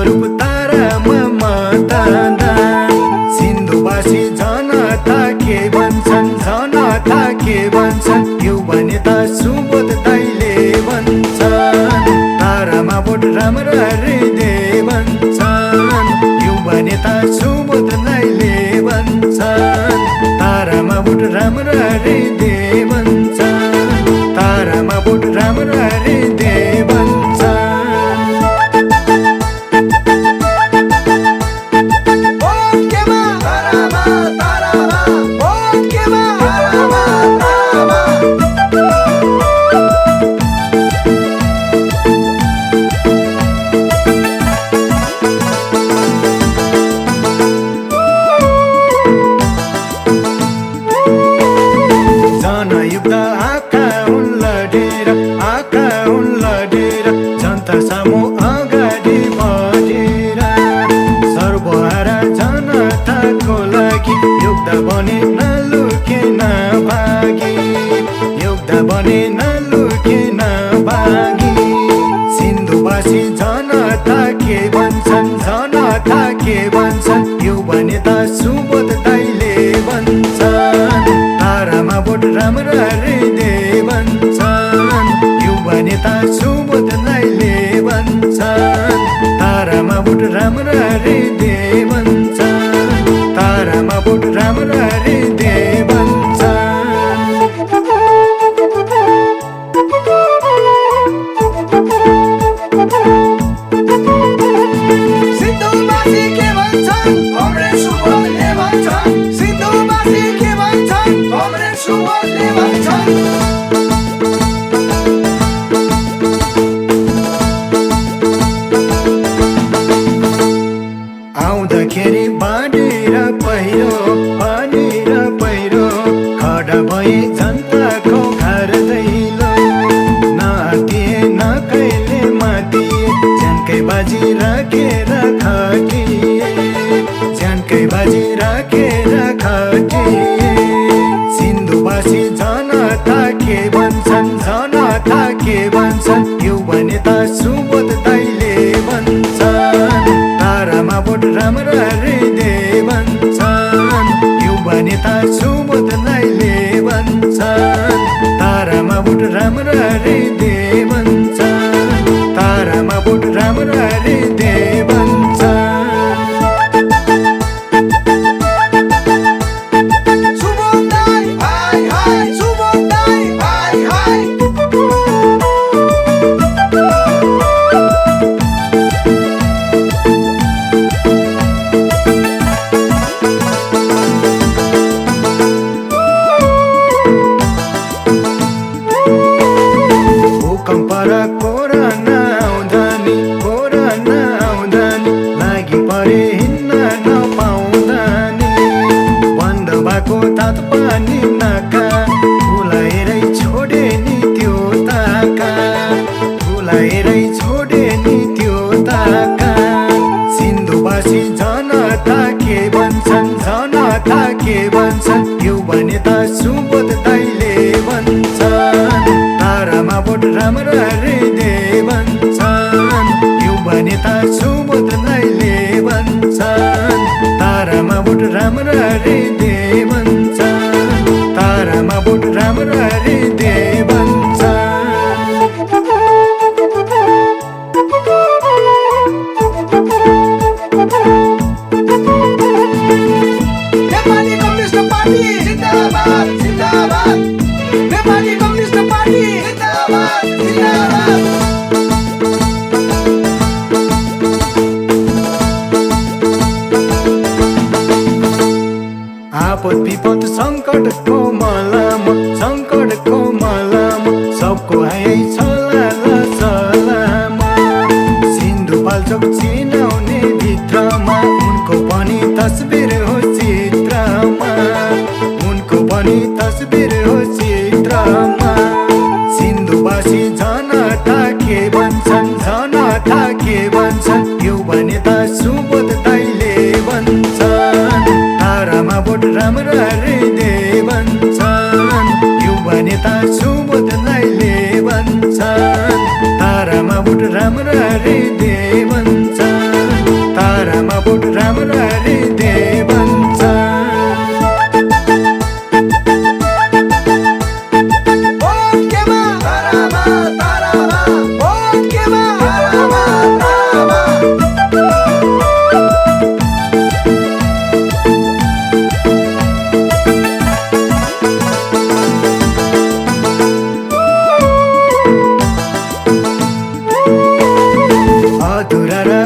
रूप तारामा मतदान सिन्धुवासी जनता के भन्छन् जनता के भन्छन् युवा नेता सुबोध दाइले भन्छन् तारामा भोट राम्ररी दे भन्छन् युवा नेता सुबोध दाइले भन्छन् तारामा भोट राम्ररी दे भन्छन् तारामा भोट राम्ररी दे भन्छन् जनयुक्त आँखा हुन् लडेर जनता सामु अगाडि बढेर सर्वहारा जनताको लागि योगदान बने नलुके नभागी योगदान बने नलुके नभागी सिन्धुवासी जनता के भन्छन् जनता के भन्छन् युवा नेता सुबोध दाइले भन्छन् तारामा भोट राम्ररी दे भन्छन् युवा नेता सुबोध दाइले भन्छन् तारामा भोट राम्ररी दे भन्छन् तारामा भोट राम्ररी दे भन्छन् सिन्धुवासी के भन्छन् कमरेड सुबोधले भन्छन् सिन्धुवासी के भन्छन् कमरेड सुबोधले भन्छन् आउँदाखेरि बाढी र पहिरो खडा भए जनताको घर दैलो नआतिए न कहिले मातिए ज्यानकै बाजी राखेर खटिए ज्यानकै बाजी राखेर खटिए सिन्धुवासी जनता के भन्छन् जनता के भन्छन् युवा नेता सुबोध दाइले भन्छन् तारामा भोट राम्ररी दे भन्छन् युवा नेता सुबोध दाइले भन्छन् तारामा भोट राम्ररी दे भन्छन् तारामा भोट राम्ररी दे भन्छन् सुबोध दाइ हाय हाय सुबोध दाइ हाय हाय भूकम्प र कोरोना आउँदा नि लागि परे हिँड्न नपाउँदा नि बन्द भएको तात पानी नाका फुलाएरै छोडे नि त्यो ताका फुलाएरै छोडे नि त्यो ताका सिन्धुवासी जनता के भन्छन् जनता के भन्छन् युवा नेता सुबोध दाइले भन्छन् तारामा भोट राम्ररी दे भन्छन् युवा नेता सुबोध दाइले भन्छन् तारामा भोट राम्ररी दे भन्छन् तारामा भोट राम्ररी दे भन्छन् नेपाली कम्युनिस्ट पार्टी जिन्दाबाद जिन्दाबाद नेपाली कम्युनिस्ट पार्टी जिन्दाबाद जिन्दाबाद आपद विपद सङ्कटको मलाम सबको आइ सलाम सिन्धुपाल्चोक चिनाउने भित्रमा उनको पनि तस्बिर हो चित्रमा उनको पनि तस्बिर हो चित्रमा सिन्धुवासी जनता के भन्छन् जनता के भन्छन् युवा नेता सुबोध दाइले भन्छन् तारामा भोट राम्ररी दे भन्छन् युवा नेता सुबोध दाइले भन्छन् तारामा भोट राम्ररी दे भन्छन्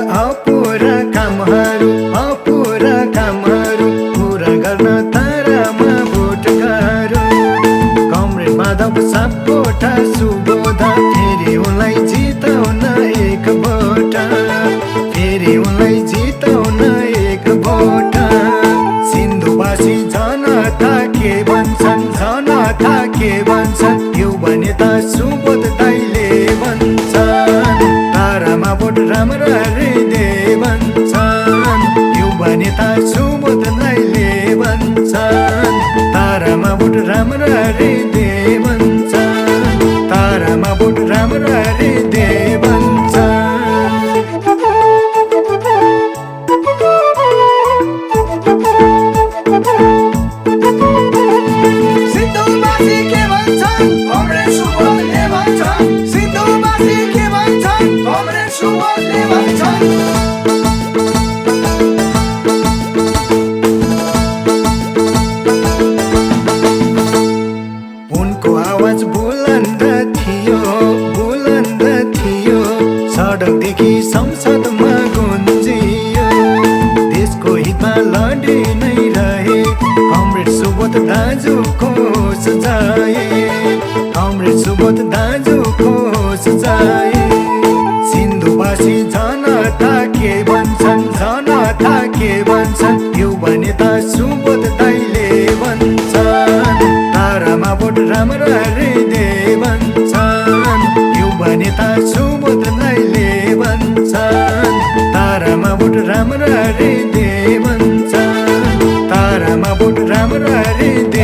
अपुरा कामहरू पुरा गर्न तारामा भोट गरौँ। कमरेड माधव सापकोटा सुबोध फेरि उनलाई जिताउन एक भोट, फेरि उनलाई जिताउन एक भोट। सिन्धुवासी जनता के भन्छन्, जनता के भन्छन्, युवा नेता सुबोध दाइले भन्छन्। तारामा भोट राम्ररी दे भन्छन्, युवा नेता सुबोध दाइले भन्छन्। तारामा भोट राम्ररी दे भन्छन्, तारामा भोट राम्ररी दे भन्छन्। सिन्धुवासी के भन्छन् कमरेड सुबोधले भन्छन्, सिन्धुवासी के भन्छन् कमरेड सुबोधले भन्छन्। उनको आवाज बुलन्द थियो, सडकदेखि संसदमा गुन्जियो। देशको हितमा लडी नै रहे कमरेड सुबोध दाजुको सजाय, कमरेड सुबोध दाजुको सजाय। सिन्धुवासी जनता के भन्छन्, जनता के भन्छन्, युवा नेता सुबोध दाइले भन्छन्। तारामा भोट राम्ररी दे भन्छन्, युवा नेता सुबोध दाइले भन्छन्। तारामा भोट राम्ररी दे भन्छन्, तारामा भोट राम्ररी दे